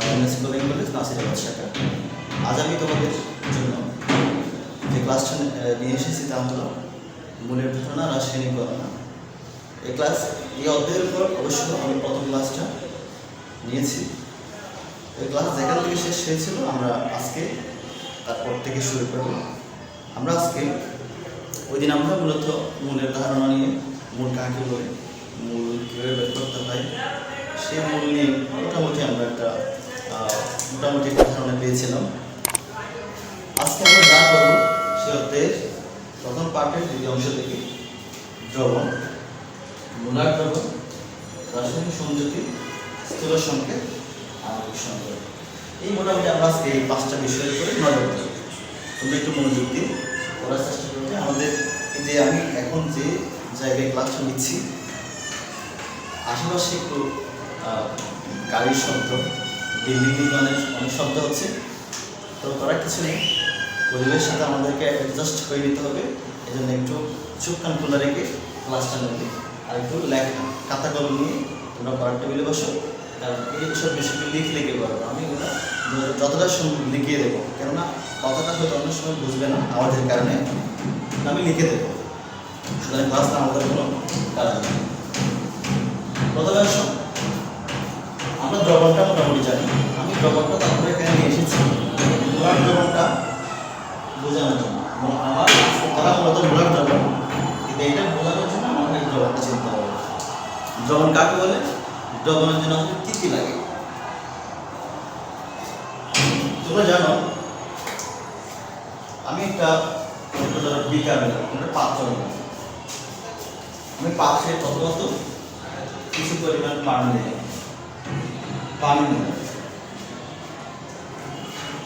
Bengali Nasirabad শাখা। আজ আমি তোমাদের জন্য যে ক্লাসটা নিয়ে এসেছি তা হলো মূলের ধারণা রাসায়নিকরণ। এই অধ্যায়ের উপর অবশ্য আমি প্রথম ক্লাসটা নিয়েছি। এই ক্লাস যেখান থেকে শেষ হয়েছিল আমরা আজকে তারপর থেকে শুরু করব। আমরা আজকে ওই দিন আমরা মূলত মূলের ধারণা নিয়ে, মূল কাকে বলে, মূল কীভাবে বের করতে হয়, সেই মূল নিয়ে মোটামুটি আমরা একটা ধারণা পেয়েছিলাম। আজকে আমরা যা করব সে অধ্যায়ের প্রথম পার্টের দ্বিতীয় অংশ থেকে দ্রবণ, মূলার দ্রবণ, রাসায়নিক সংযুতি, স্থূল সংকেত, আণবিক সংকেত, এই মোটামুটি আমরা আজকে এই 5টা বিষয়ের উপরে নজর দেব। তোমরা একটু মনোযোগ দিয়ে পড়ার চেষ্টা করবে। আমাদের এই যে আমি এখন যে জায়গায় ক্লাসটা নিচ্ছি, আশেপাশে একটু গাড়ির শব্দ, বিল্ডিং নির্মাণের অনেক শব্দ হচ্ছে, তো তারা কিছু নেই, পরিবেশের সাথে আমাদেরকে অ্যাডজাস্ট করে নিতে হবে। এই জন্য একটু চোখ কান খোলা রেখে ক্লাসটা নেবে, আর একটু লেখা খাতা কলম নিয়ে তোমরা পড়ার টেবিলে বসো। কারণ এইসব বিষয়গুলো লিখে পারবো, আমি ওগুলো যতটা লিখিয়ে দেবো, কেননা কথাটা হয়তো অনেক সময় বুঝবে না আমাদের কারণে, আমি লিখে দেবো। সুতরাং ক্লাসটা আমাদের কোনো কারণ নেই। প্রথমে আমরা দ্রবণটা মোটামুটি জানি। আমি দ্রবণটা তারপরে এখানে নিয়ে এসেছি মূলার দ্রবণটা বোঝানোর জন্য। আমার তারা মূলত মূলার দ্রবণ, কিন্তু এইটা বোঝানোর জন্য আমাকে দ্রবণটা চিনতে হবে। দ্রবণ কাকে বলে? দ্রবণের জন্য আমাদের কী কী লাগে তোমরা জানো। আমি একটা বিকার নিলাম, একটা পাত্র নিলাম। আমি পাত্রে প্রথমত কিছু পরিমাণ পানি নিলাম।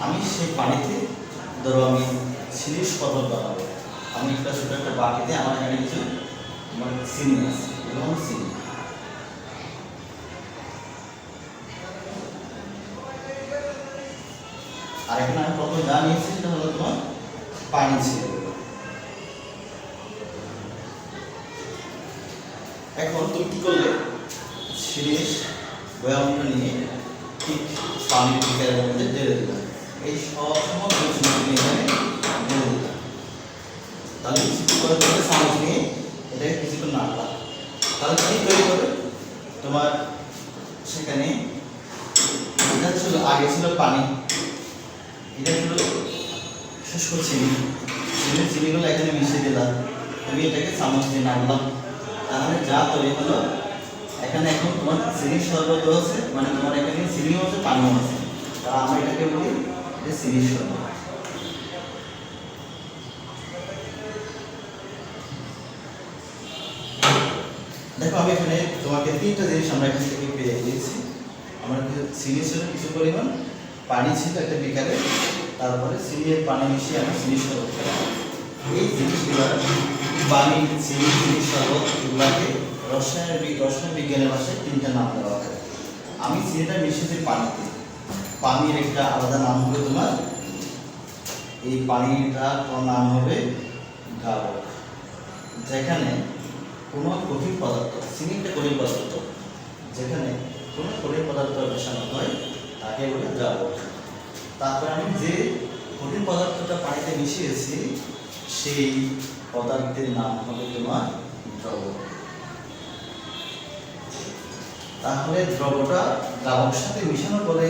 আমি সেই পানিতে ধরো আমি চিনির শরবত বানাবো। আমি একটা ছোট একটা বাটিতে আমার এখানে কিছু চিনি আছে, এবং চিনি। আর এখানে আমি প্রথমে যা নিয়েছি সেটা হলো তোমার পানি ছিল। এখন তুমি কি করলে, চিনির বয়ামটা নিয়ে ঠিক পানির বিকারের মধ্যে ঢেলে দিলাম। এই সব সময় এখানে ঢেলে দিলাম। তাহলে কিছু করে চামচ নিয়ে এটাকে কিছুক্ষণ নাড়লাম। তাহলে কি তৈরি হবে তোমার সেখানে? এটা ছিল আগে ছিল পানি, এটা ছিল শুষ্ক চিনিগুলো এখানে মিশিয়ে দিলাম। তুমি এটাকে চামচ দিয়ে নাড়লাম, তাহলে যা তৈরি হলো এখানে এখন তোমার চিনির শরবত আছে, মানে তোমার এখানে চিনিও আছে, পানিও আছে। তা আমরা এটাকে বলি যে চিনির শরবত। দেখো আমি এখানে তোমাকে 3টা জিনিস আমরা এখান থেকে পেয়ে গিয়েছি। আমার চিনি ছিল কিছু পরিমাণ, পানি ছিল একটা বিকারে, তারপরে চিনি আর পানি মিশিয়ে আমি চিনির শরবত খেলাম। এই জিনিসগুলো পানি, চিনি, চিনির শরবত, এগুলাকে রসায়ন বিজ্ঞানের ভাষায় 3টা নাম দেওয়া হয়। আমি চিনিটা মিশিয়েছি পানিতে। পানির একটা আলাদা নাম হবে তোমার, এই পানিটার নাম হবে দ্রাবক। যেখানে কোনো কঠিন পদার্থ, চিনি একটা কঠিন পদার্থ, যেখানে কোনো কঠিন পদার্থ মেশানো হয় তাকে বলে দ্রাবক। তারপরে আমি যে কঠিন পদার্থটা পানিতে মিশিয়েছি সেই পদার্থের নাম হবে তোমার দ্রবক। তাহলে দ্রাবকের সাথে মিশানোর পরে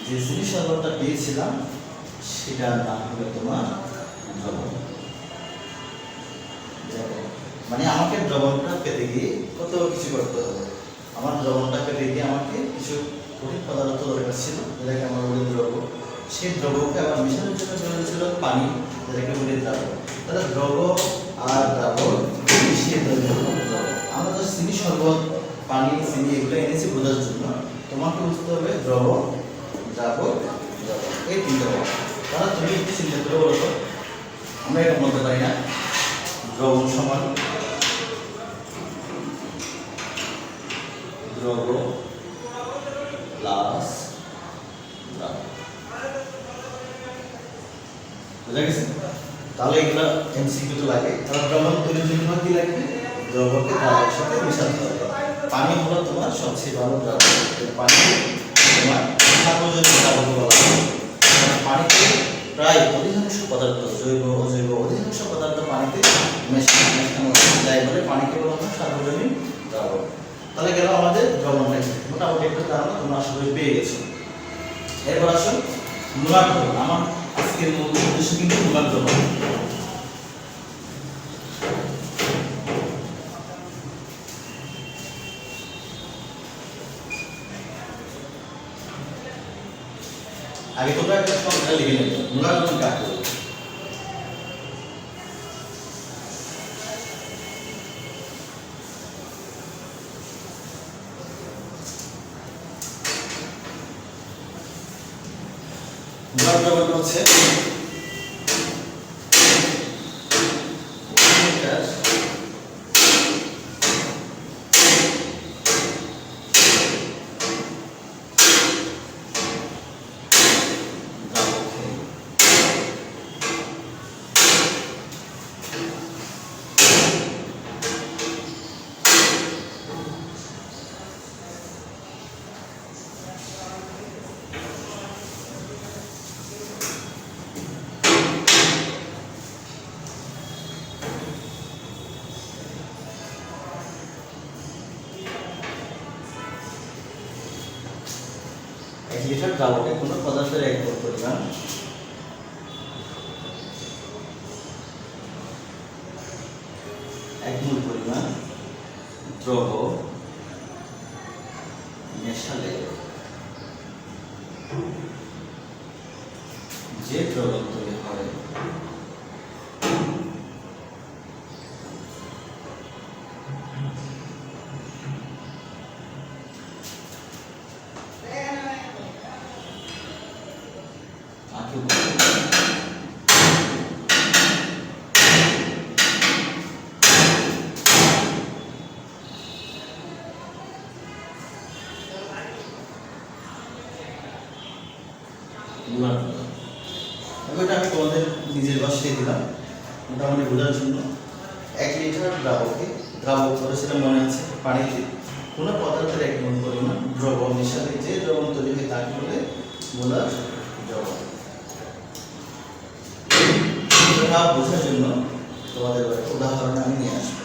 যে চিনির শরবতটা পেয়েছিলাম সেটার নাম হবে তোমার দ্রবণ। মানে আমাকে দ্রবণটা পেতে গিয়ে কত কিছু করতে হবে। আমার দ্রবণটা পেতে গিয়ে আমাকে কিছু কঠিন পদার্থ দরকার ছিল, যেটাকে আমরা বলি দ্রবক। সেই দ্রবককে আবার মিশানোর জন্য প্রয়োজন ছিল পানি, যেটাকে বলি দ্রাবক। তাহলে দ্রবক আর দ্রাবক মিশিয়ে তৈরি হলো দ্রবক। আমরা তো চিনি শরবত, পানি, চিনি এগুলো এনেছি বোঝার জন্য। তোমাকে বুঝতে হবে দ্রবক, দ্রাবক, দ্রবক, এই 3টা ব্যাপার। তাহলে তুমি একটু চিন্তা করে বলো তো, আমরা এটা বলতে পারি না দ্রবণ সমান দ্রবক প্লাস দ্রাবক, বুঝা গেছে? তাহলে এগুলো এমসিকিউ লাগে। তাহলে দ্রবণ তৈরির জন্য কি লাগবে? দ্রবককে দ্রাবকের সাথে মেশাতে হবে। পানি হলো তোমার সবচেয়ে ভালো দ্রাবক। পানি তোমার সার্বজনীন পেয়ে গেছো। এরপর আসো মোলার দ্রবণ। আমার আজকের মূল উদ্দেশ্য কিন্তু মোলার দ্রবণ। আগে তোমরা একটা সংখ্যা লিখে নেবে, মোলার দ্রবণ কাকে বলে। মোলার দ্রবণ হচ্ছে এক লিটার দ্রাবকে কোনো পদার্থের এক মোল পরিমাণ দ্রব মেশালে যে দ্রবণ তৈরি হয় এটা আমি তোমাদের নিজের ভাষায় দিলাম মোটামুটি বোঝার জন্য। 1 লিটার দ্রাবকে দ্রাবক করেছিলাম মনে আছে পানিতে কোনো পদার্থের 1 মোল পরিমাণ দ্রবণ মিশালে যে দ্রবণ তৈরি হয় তাকে বলে মোলার দ্রবণ। এটা বোঝার জন্য তোমাদের একটা উদাহরণ আমি নিয়ে আসবো।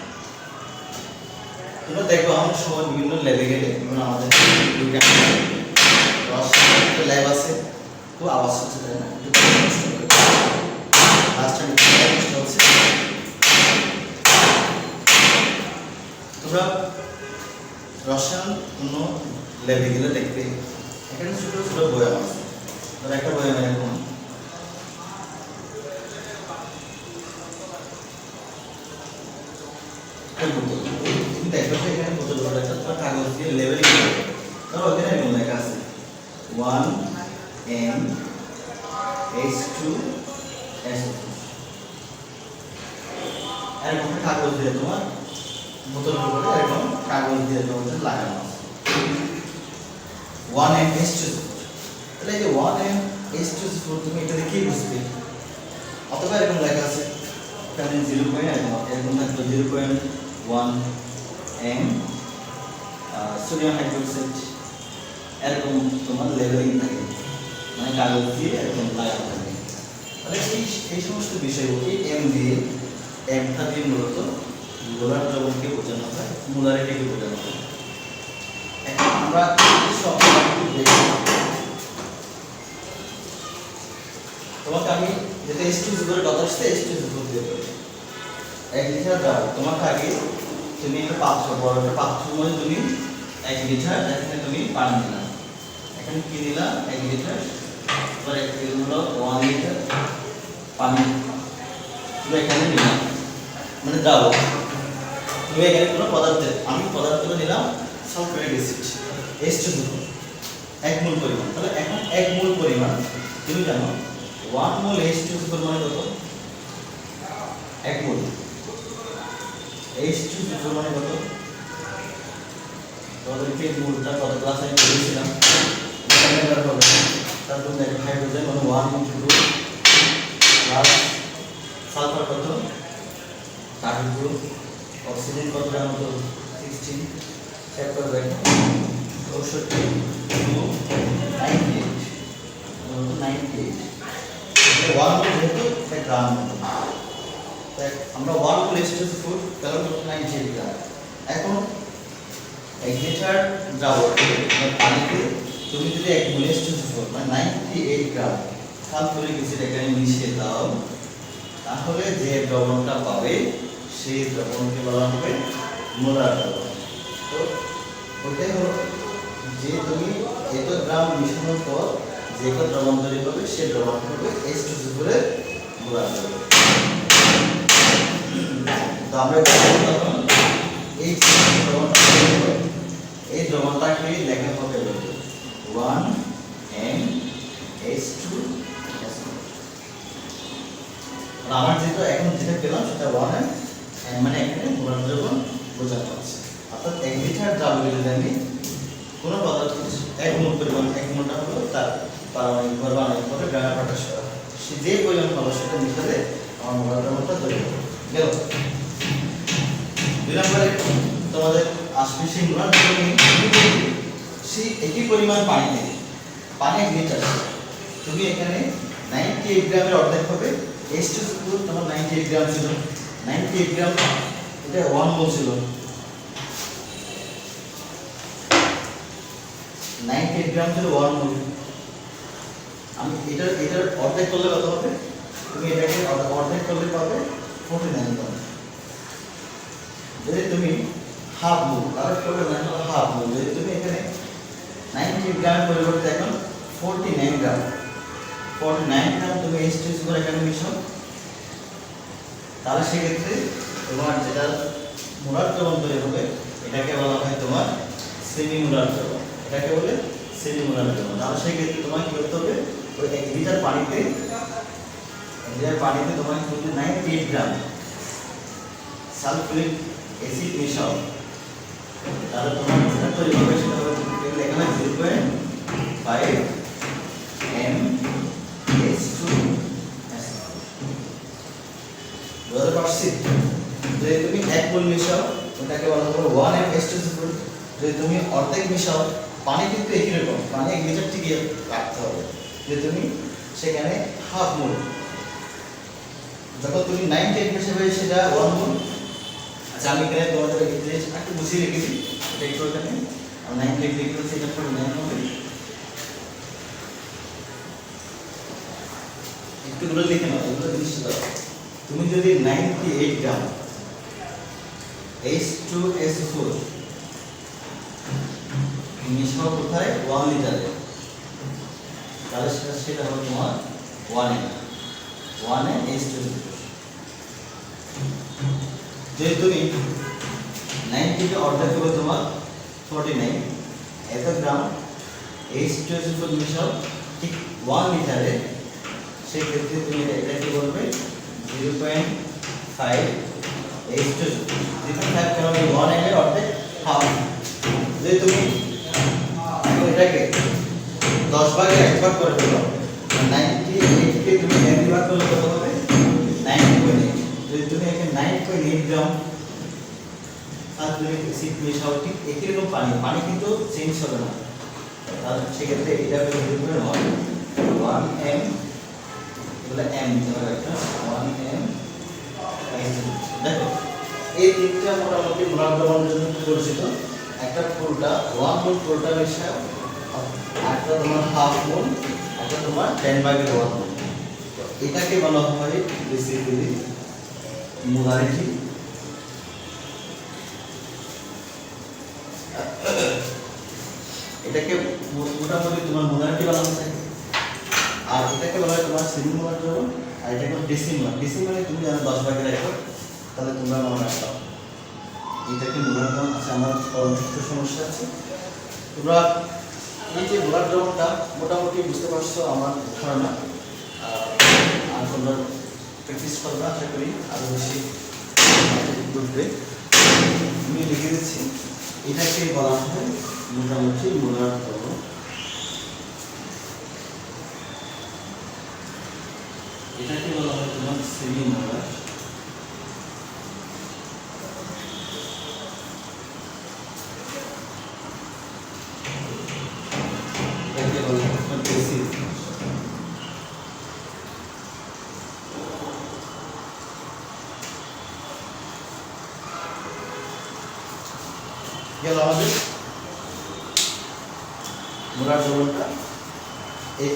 তোমরা দেখো আমার সময় বিভিন্ন ল্যাবে গেলে আমাদের ল্যাব আছে, খুব আওয়াজ হচ্ছে তাই না, তোমরা রসায়ন কোনো ল্যাবে গেলে দেখবে এখানে ছোট ছোট বয়াম আছে। ধরো একটা বয়াম এরকম দেখো এখানে বোতল একটা তোমার কাগজ দিয়ে লেবেলিং করবে। ধরো ওখানে এরকম লেখা আছে 1NH2SO2 এরকম কাগজ দিয়ে তোমার বোতলের উপরে এরকম কাগজ দিয়ে তোমাদের লাগানো আছে 1NH2SO4। তাহলে এই যে 1NH2SO4 তুমি এটা দিয়ে কি বুঝবে? অথবা এরকম লেখা আছে এখানে 0. এরকম থাকলো 0.1 M সোডিয়াম হাইড্রোক্সাইড এরকম তোমার লেভেলিং থাকে, মানে কাগজ দিয়ে এরকম লাগানো থাকে। তাহলে এই সমস্ত বিষয়গুলো এম দিয়ে এমটা দিয়ে মূলত মোলার দ্রবণকে বোঝানো হয়, মোলারিটিকে বোঝানো হয়। এখন আমরা তোমাকে আমি যেটা H2SO4 কথা আসছে H2SO4 দিয়ে দেবো 1 লিটার দাও। তোমাকে আগে তুমি একটা পাত্র, বড় একটা পাত্রের মধ্যে তুমি 1 লিটার এখানে তুমি পানি দিলা, এখানে কি দিলা 1 লিটার, এবার এখানে হলো 1 লিটার পানি তুমি এখানে নিলাম, মানে দাও তুমি এখানে কোনো পদার্থের আমি পদার্থটা নিলাম সালফিউরিক অ্যাসিড H2SO4 1 মোল পরিমাণ। তাহলে এখন 1 মোল পরিমাণ তুমি জানো 1 মোল H2SO4 মানে কত? 1 মোল H2SO4 মানে কত? তোমাদেরকে মোলটা কত ক্লাস আমি পড়েছিলাম তারপর দেখো হাইড্রোজেন মানে 1 × 2 প্লাস সালফার কত 32, অক্সিজেন কত জানো তো 16, চেক করে দেখো 64, 98 1 মোল যেহেতু একটা গ্রাম তাই আমরা 1 মোল H2SO4 তাহলে 98 গ্রাম। এখন 1 লিটার দ্রাবকে পানিতে তুমি যদি 1 মোল H2SO4 মানে 98 গ্রাম সালফিউরিক অ্যাসিড এখানে মিশিয়ে দাও, তাহলে যে দ্রবণটা পাবে সেই দ্রবণকে বলা হবে মোলার দ্রবণ। তো ওটাই হলো যে তুমি এত গ্রাম মিশানোর পর যে একটা দ্রবণ তৈরি হবে সেই দ্রবণটা হবে H2SO4 এর মোলার দ্রবণ। তো আমরা তখন এই দ্রবণটাকে লেখা হবে 1NH2SO4। আমার যেটা এখন যেটা পেলাম সেটা 1N মানে এখানে মোলার দ্রবণ বোঝানো আছে। অর্থাৎ 1 লিটার দ্রাবকে যদি আমি কোনো পদার্থ 1 মোল পরিমাণ, 1 মোলটা হলো তার পারমাণবিক ভর বা আণবিক ভরে গ্রামে প্রকাশ করা হয়, সে যে পরিমাণ পাবো সেটা মিশালে আমার মোলার দ্রবণটা তৈরি হবে। গেল 2 নম্বরে তোমাদের আসবে সেই মোলার দ্রবণে সেই একই পরিমাণ পানি 1 লিটার, তুমি এখানে 98 গ্রামের অর্ধেক হবে H2SO4 তোমার 98 গ্রাম ছিল, 98 গ্রাম এটা 1 মোল ছিল, 98 গ্রাম ছিল 1 মোল। আমি এটার অর্ধেক করলে কত হবে? তুমি এটাকে অর্ধেক করলে পাবে 49 গ্রাম। যদি তুমি হাফ মোল তাহলে করবে না হাফ মোল, যদি তুমি এখানে 98 গ্রামের পরিবর্তে এখন 49 গ্রাম তুমি H2SO4 এখানে মিশাও, তাহলে সেক্ষেত্রে তোমার যেটা মোলার দ্রবণ তৈরি হবে এটাকে বলা হয় তোমার সেমি মোলার দ্রবণ। এটাকে বলে সেমি মোলার দ্রবণ। তাহলে সেক্ষেত্রে তোমাকে কি করতে হবে? ওই 1 লিটার পানিতে তোমাকে 98 গ্রাম সালফিউরিক অ্যাসিড মেশাও, তাহলে তোমার যেটা তৈরি হবে সেটা হবে লেখা হয় 0.5 NH2SO4। বুঝতে পারছি? যদি তুমি 1 মোল মিশাও ওটাকে বলা হবে 1NH2SO4। যদি তুমি অর্ধেক মিশাও, পানি কিন্তু একই রকম, পানি 1 লিটার থেকে রাখতে হবে, যদি তুমি সেখানে হাফ মোল, যখন তুমি 98 মিশাবে সেটা 1 মোল। আচ্ছা আমি এখানে তোমাদের একটু বুঝিয়ে রেখেছি, এটা একটু এখানে 98 লিখে সেটা 49 হবে। একটুগুলো লিখে নাও, এগুলো জিনিস দাও। তুমি যদি 98 গ্রাম H2SO4 মিশাও কোথায়? 1 লিটারে, তাহলে সেটা হবে তোমার 1N H2SO4। যদি তুমি 90 কে অর্ধেক করবে তোমার 49, এত গ্রাম H2SO4 মিশাও ঠিক 1 লিটারে, সেই ক্ষেত্রে তুমি এটা কি বলবে 0.5 H2SO4। 0.5 কারণ 1N এর অর্ধেক হাফ। যদি তুমি এটাকে 10 ভাগে 1 ভাগ করে ফেলো, 98 কে তুমি 1 ভাগ করলে কত হবে? 9.8। যদি তুমি এখানে 9.8 গ্রাম সালফিউরিক অ্যাসিড মেশাও ঠিক একই রকম পানি কিন্তু চেঞ্জ হবে না, তাহলে সেক্ষেত্রে এটা হবে 1M, এগুলো M দিতে হবে একটা 1M। দেখো এই তিনটা মোটামুটি মোলার দ্রবণের জন্য পরিচিত। একটা পুরোটা 1 মোল পুরোটা মেশাও, একটা তোমার হাফ মোল, একটা তোমার 10/1 মোল। এটাকে বলা হয় বেসিক্যালি মোলারিটি। এটাকে মোটামুটি তোমার মোলারিটি বানানো থাকে। আর এটাকে বলা হয় তোমার সেমি মোলার দ্রবণ, আর এটাকে ডেসিমাল। ডেসিমালে তুমি জানো 10 ভাগে রাখো, তাহলে তোমরা মনে রাখো এটাকে মোলার দ্রবণ আছে। আমার একটু সমস্যা আছে, তোমরা এই যে মোলার দ্রবণটা মোটামুটি বুঝতে পারছো আমার ধারণা। আর তোমরা প্র্যাকটিস করবে, আশা করি আরও বেশি বুঝবে। আমি লিখে দিচ্ছি, এটাকে বলা হয় মোটামুটি মোলার দ্রবণ। এটাকে বলা হয় তোমার সেমি মোলার। এটাকে বলা হয় বেসিক। গেল আমাদের মোলার কার্যবলটা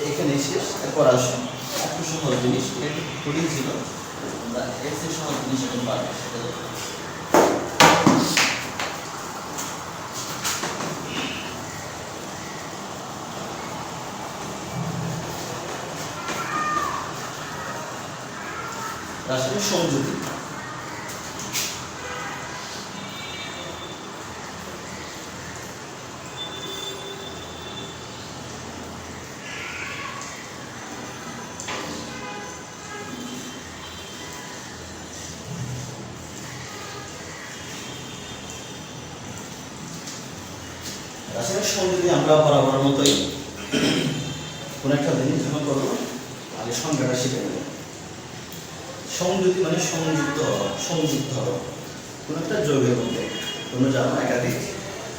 এখানে শেষ। এরপর আসুন একটু সহজ জিনিস, একটু কঠিন ছিল, আমরা এর চেয়ে সহজ জিনিস এখন পারবো সেটা হলো রাসায়নিক সংযুতি। রাসায়নিক সংযুতি আমরা বরাবর মতোই কোন একটা জিনিস যখন করবো আগে সংজ্ঞাটা শিখে নেব। সংযুতি মানে সংযুক্ত হওয়া, সংযুক্ত হওয়া। কোন একটা যৌগের মধ্যে কোনো জানো একাধিক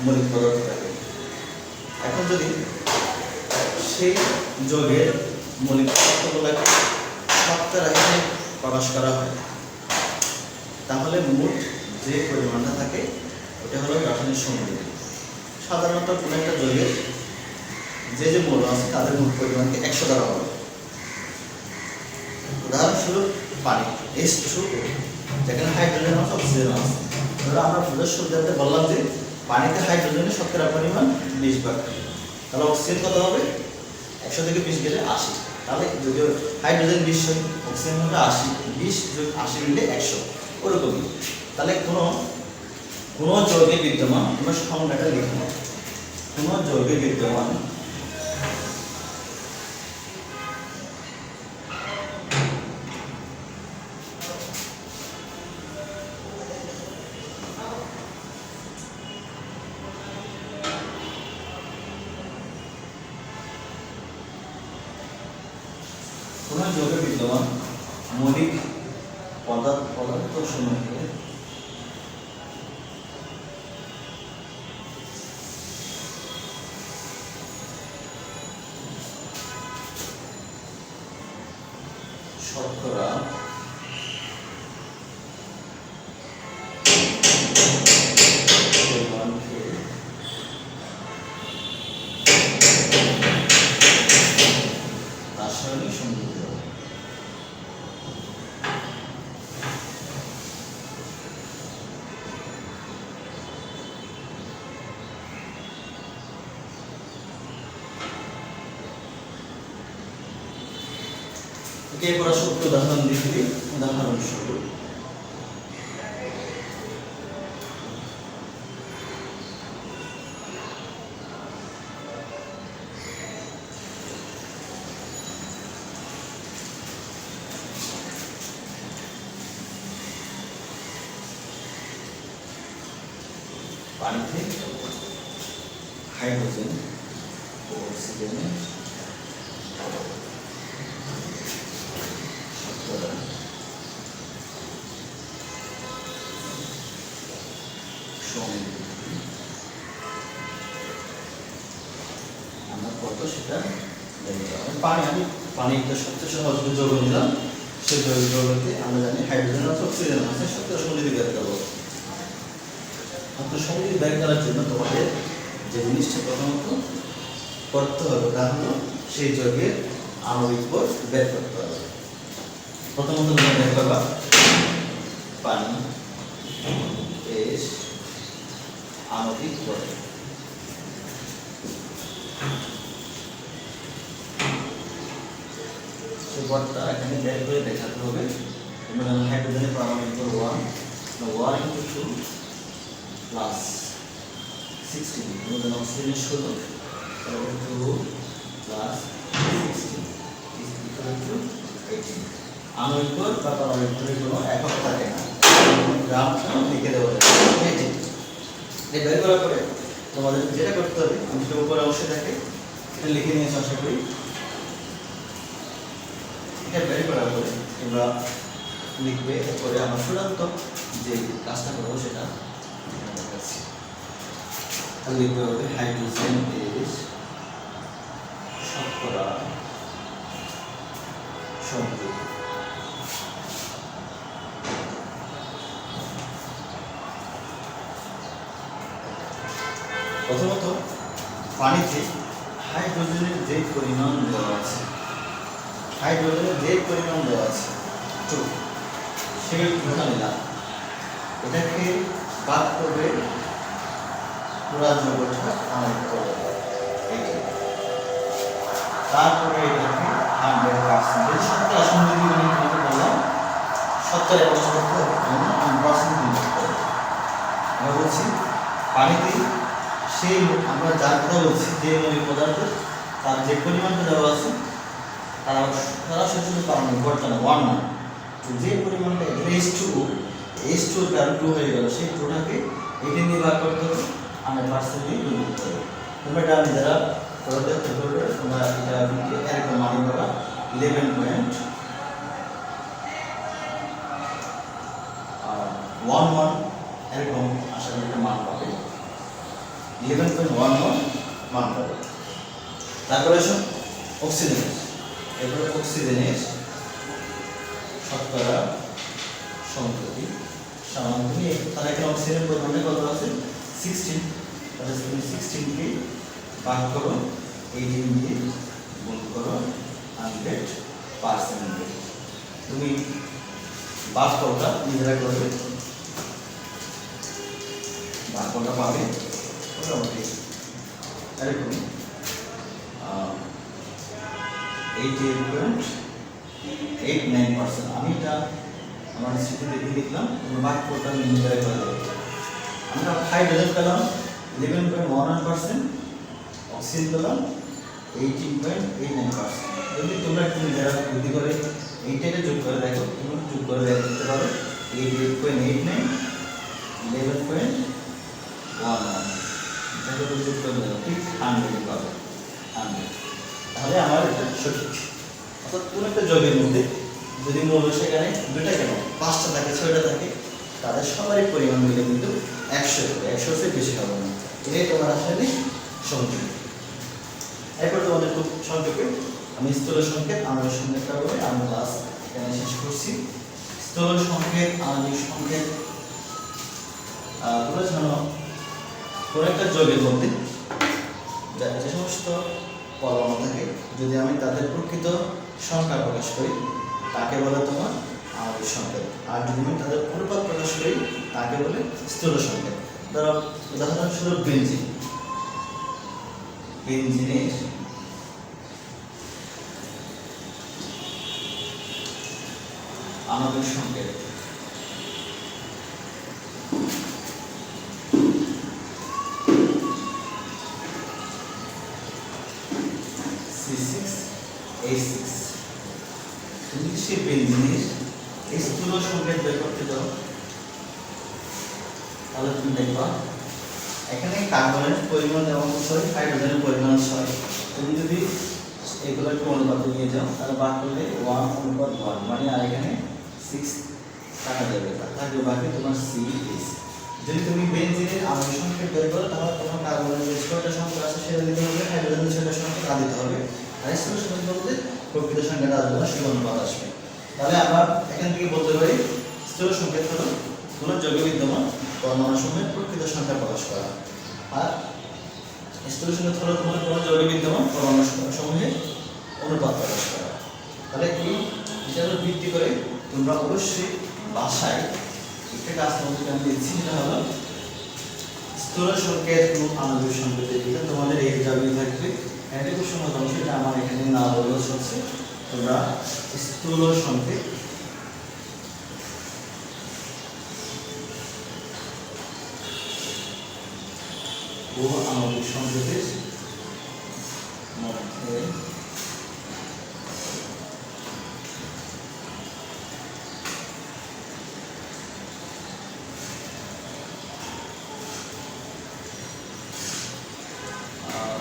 মৌলিক পদার্থ থাকে। এখন যদি সেই যৌগের মৌলিক পদার্থগুলোকে সবটা রাসায়নিক প্রকাশ করা হয়, তাহলে মোট যে পরিমাণটা থাকে ওটা হলো রাসায়নিক সংযুতি। সাধারণত কোনো একটা যৌগের যে যে মৌল আছে তাদের মোট পরিমাণকে 100 দ্বারা হবে। উদাহরণস্বরূপ পানি H2, যেখানে হাইড্রোজেন আছে, অক্সিজেন আছে। ধরো আমরা প্রদর্শন শুরুতে বললাম যে পানিতে হাইড্রোজেনের শতকরা পরিমাণ 20 ভাগ, তাহলে অক্সিজেন কত হবে? 100 থেকে 20 গেলে 80। তাহলে যদি হাইড্রোজেন 20 হয়, অক্সিজেন হবে 80, 20 যোগ 80 মিলে 100, ওরকমই। তাহলে কোনো যৌগে বিদ্যমান, আমরা সংজ্ঞাটা লিখে নেব। কোনো যৌগে বিদ্যমান মৌলিক পদার্থ সমূহকে শতকরা পরিমাণকে রাসায়নিক সংযুতি। এরপর আসলে উদাহরণ দিচ্ছি। উদাহরণস্বরূপ পানিতে হাইড্রোজেন ও অক্সিজেনের আমরা কত সেটা পানিতে সবচেয়ে সহজ যৌগ নিলাম। সেই যৌগতে আমরা জানি হাইড্রোজেন আছে, অক্সিজেন আছে, সবচেয়ে সংযুতি বের করবো। সংযুতি বের করার জন্য তোমাদের যে জিনিসটা প্রথমত করতে হবে তা হলো সেই যৌগের আণবিক ভর বের করতে হবে। প্রথমত তোমরা বের করবা পানি H আণবিক ভর। সেই ভরটা এখানে বের করে দেখাতে হবে। তোমরা জানো হাইড্রোজেনের পারমাণবিক ভর 1 × 2 প্লাস 16। তোমরা জানো অক্সিজেনের 16, তাহলে 2 প্লাস 16 is equal to 18। আণবিক ভর বা পারমাণবিক ভরের কোনো একক থাকে না, গ্রামটা লিখে দেওয়া যায়। এই বের করার পরে তোমাদের যেটা করতে হবে, আমি সেটা উপরে অবশ্যই থাকে, এটা লিখে নিয়েছি আশা করি। এটা বের করার পরে তোমরা লিখবে, এরপরে আমার চূড়ান্ত যে কাজটা করবো সেটা দেখাচ্ছি। লিখতে হবে হাইড্রোজেন H শতকরা সংযুতি। প্রথমত পানিতে হাইড্রোজেন যে পরিমাণ দেওয়া আছে, হাইড্রোজেনের যে পরিমাণ দেওয়া আছে 2, সেই টুটা নিলাম, এটাকে বাদ করবে পুরা যৌগটা কানেক্ট করে এইটা, তারপরে এটাকে 100% শতকরা সংযোগী মানে তোমাকে বললাম 70% করতে হবে, আমি পার্সেন্ট ইনপুট করব। আমরা বলছি পানিতে সেই আমরা যার কথা বলছি যে মৌলিক পদার্থ তার যে পরিমাণটা দেওয়া আছে তারা সরাসরি পানি ঘটছে না, 1 না, তো যে পরিমাণটা H2 কারণ 2 হয়ে গেল, সেই 2টাকে এইটা নিয়ে ভাগ করতে হবে, 100% দিয়ে গুণ করতে হবে। তোমরা এটা নিজেরা করে দেখতে পারবে, তোমরা এটা এরকম মান পাবা 11.11 এরকম আশা করি একটা মান পাবে, 11.11 মান পাবে। তারপরে আসো অক্সিজেন, এরপরে অক্সিজেনের শতকরা সংখ্যাটি সামান্য তাহলে এখানে অক্সিজেনের পরিমাণটা কত আছে 16, তাহলে তুমি 16 কে ভাগ করো 18 দিয়ে গুণ করো 100%, তুমি ভাগফলটা নিজেরা করবে, ভাগফলটা পাবে মোটামুটি এরকম 88.89%। আমি এটা আমার স্মৃতি দেখে লিখলাম, তোমরা ভাগফলটা নিজেরা করে দেবে। আমরা হাইড্রোজেন পেলাম 11.11%, অক্সিজেন পেলাম 18.89%। যদি তোমরা একটু নিজেরা বুদ্ধি করে এইটাকে যোগ করে দেখো, তোমরা যোগ করে দেখতে পারো 88.89 11.11 এটাকে যোগ করে দেখো ঠিক 100 পাবে 100, তাহলে আমার এটা সঠিক। অর্থাৎ কোন একটা যোগের মধ্যে যদি মৌল সেখানে 2টা কেন 5টা থাকে 6টা থাকে, তাদের সবারই পরিমাণ মিলে কিন্তু 100 হবে, 100 এর বেশি হবে না, এটাই তোমার আসলে সংযোগ। এরপর তোমাদের খুব সংক্ষেপে আমি স্থূল সংকেত আণবিক সংকেতটা বলে আমি ক্লাস এখানে শেষ করছি। স্থূল সংকেত আণবিক সংকেত তোমরা জানো কোন একটা যৌগের মধ্যে যে সমস্ত পরমাণু থাকে যদি আমি তাদের প্রকৃত সংখ্যা প্রকাশ করি তাকে বলে তোমার আণবিক সংকেত, আর যদি আমি তাদের অনুপাত প্রকাশ করি তাকে বলে স্থূল সংকেত। ধরো উদাহরণস্বরূপ বেনজিনের আণবিক সংকেত C6H6। তুমি সেই বেনজিনের এই স্থূল সংকেত বের করতে যাও, তাহলে তুমি দেখবা এখানে কার্বনের পরিমাণ এবং হাইড্রোজেনের পরিমাণ 6। তুমি যদি এগুলোকে অনুপাতে নিয়ে যাও তাহলে ভাগ করলে 1:1 মানে আর এখানে 6 কাটা যাবে, থাকবে বাকি তোমার CH। যদি তুমি বেনজিনের আণবিক সংকেত বের করো তাহলে তোমার কার্বনের যে 6টা সংখ্যা আছে সেটা দিতে হবে, হাইড্রোজেনের 6টা সংখ্যা তা দিতে হবে, আর স্থূল সংকেত বলতে প্রকৃত সংখ্যাটা আসবে না, শুধু অনুপাত আসবে। তাহলে আমরা এখান থেকে বলতে পারি স্থূল সংকেত হলো কোনো যৌগে বিদ্যমান পরমাণুসমূহের প্রকৃত সংখ্যা প্রকাশ করা, আর স্থূল সংকেত হলো তোমার কোনো যৌগে বিদ্যমান পরমাণুসমূহের অনুপাত প্রকাশ করা। তাহলে এই এটার ভিত্তি করে তোমরা অবশ্যই বাসায় একটা কাজ তোমাদেরকে আমি দিচ্ছি, সেটা হলো স্থূল সংকেত ও আণবিক সংকেত, এটা তোমাদের এই জায়গায় থাকবে। এটা খুব সহজ অংশ, এটা আমার এখানে না বললেও চলছে। তোমরা স্থূল সংকেত ও আণবিক সংকেতের মধ্যে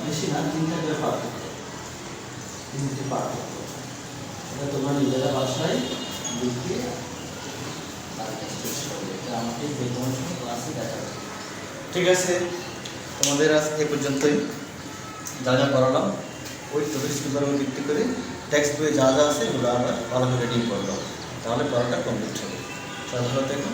বেশি না 3টা করে পার্থক্য, 3টি পার্থক্য, এটা তোমরা নিজেরা বাসায় লিখে আমাকে যে কোনো সময় ক্লাসে দেখাবে। ঠিক আছে, তোমাদের আজ এ পর্যন্তই। যা যা পড়ালাম ওই টপিক পেপার উপর ভিত্তি করে টেক্সট বইয়ে যা যা আছে এগুলো আমরা ভালো করে রিডিং করলাম, তাহলে পড়াটা কমপ্লিট হবে। সবাই ভালো থেকো।